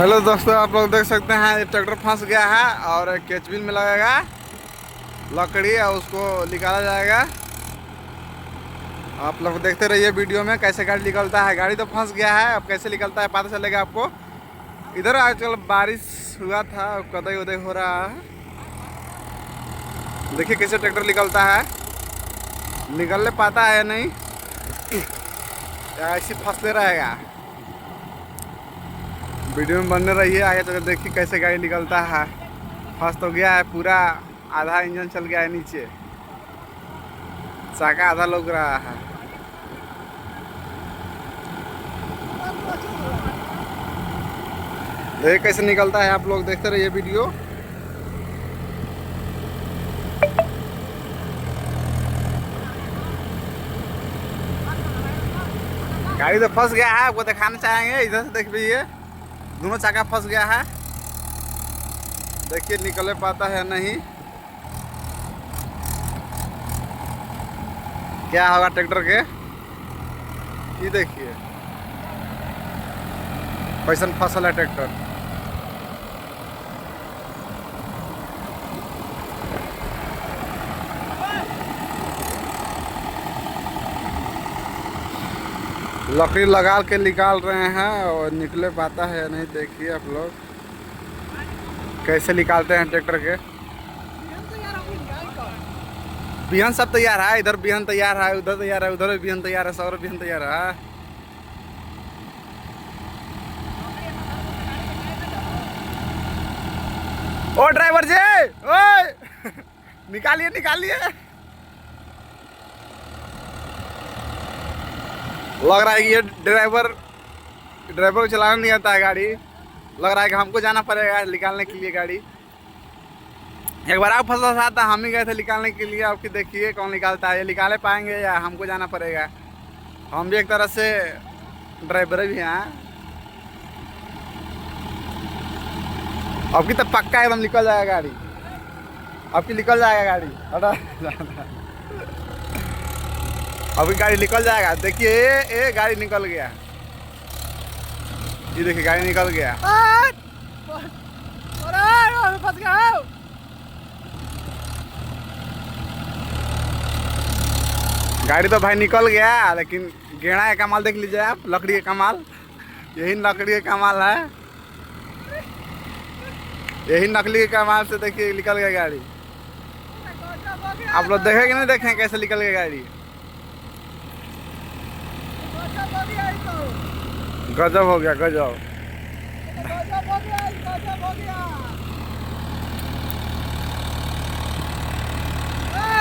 Hello दोस्तों, आप लोग देख सकते हैं ये ट्रैक्टर फंस गया है और केचबिन में लगेगा लकड़ी और उसको निकाला जाएगा। आप लोग देखते रहिए वीडियो में कैसे गाड़ी निकलता है। गाड़ी तो फंस गया है, अब कैसे निकलता है पता चलेगा आपको। इधर आजकल बारिश हुआ था, कदई उदय हो रहा है। देखिए कैसे ट्रैक्टर निकलता है, निकलने पाता है नहीं या ऐसे फंसते रहेगा। वीडियो में बने रहिए, आगे चल देखिए कैसे गाड़ी निकलता है। फंस तो गया है पूरा, आधा इंजन चल गया है नीचे, चाका आधा लग रहा है। देखिए कैसे निकलता है, आप लोग देखते रहिए वीडियो। गाड़ी तो फंस गया है, आपको दिखाना चाहेंगे। इधर से देख लीजिए, दोनों चाका फंस गया है। देखिए निकल पाता है नहीं, क्या होगा ट्रैक्टर के। ये देखिए कैसन फसल है ट्रैक्टर। लकड़ी लगा के निकाल रहे हैं और निकले पाता है नहीं। देखिए आप लोग कैसे निकालते हैं ट्रैक्टर के। बिहन सब तैयार है, इधर बिहन तैयार है, उधर तैयार है, उधर भी बिहन तैयार है, सब बिहन तैयार है। ओ ड्राइवर जी, ओए निकालिए निकालिए। लग रहा है कि ये ड्राइवर को चलाना नहीं आता है गाड़ी। लग रहा है कि हमको जाना पड़ेगा निकालने के लिए गाड़ी। एक बार आप फंसा था तो हम ही गए थे निकालने के लिए। आपकी देखिए कौन निकालता है, ये निकाले पाएंगे या हमको जाना पड़ेगा। हम भी एक तरह से ड्राइवर भी हैं। आपकी तो पक्का एकदम निकल जाएगा गाड़ी, आपकी निकल जाएगा गाड़ी। अभी गाड़ी निकल जाएगा। देखिए ये गाड़ी निकल गया, ये देखिए गाड़ी निकल गया। फंस गया। गाड़ी तो भाई निकल गया, लेकिन गेड़ा का कमाल देख लीजिए आप, लकड़ी का कमाल। यही लकड़ी का कमाल है, यही नकली के कमाल से देखिए निकल गया गाड़ी। आप लोग देखे कि नहीं देखें कैसे निकल गई गाड़ी। गजब हो गया, गजब।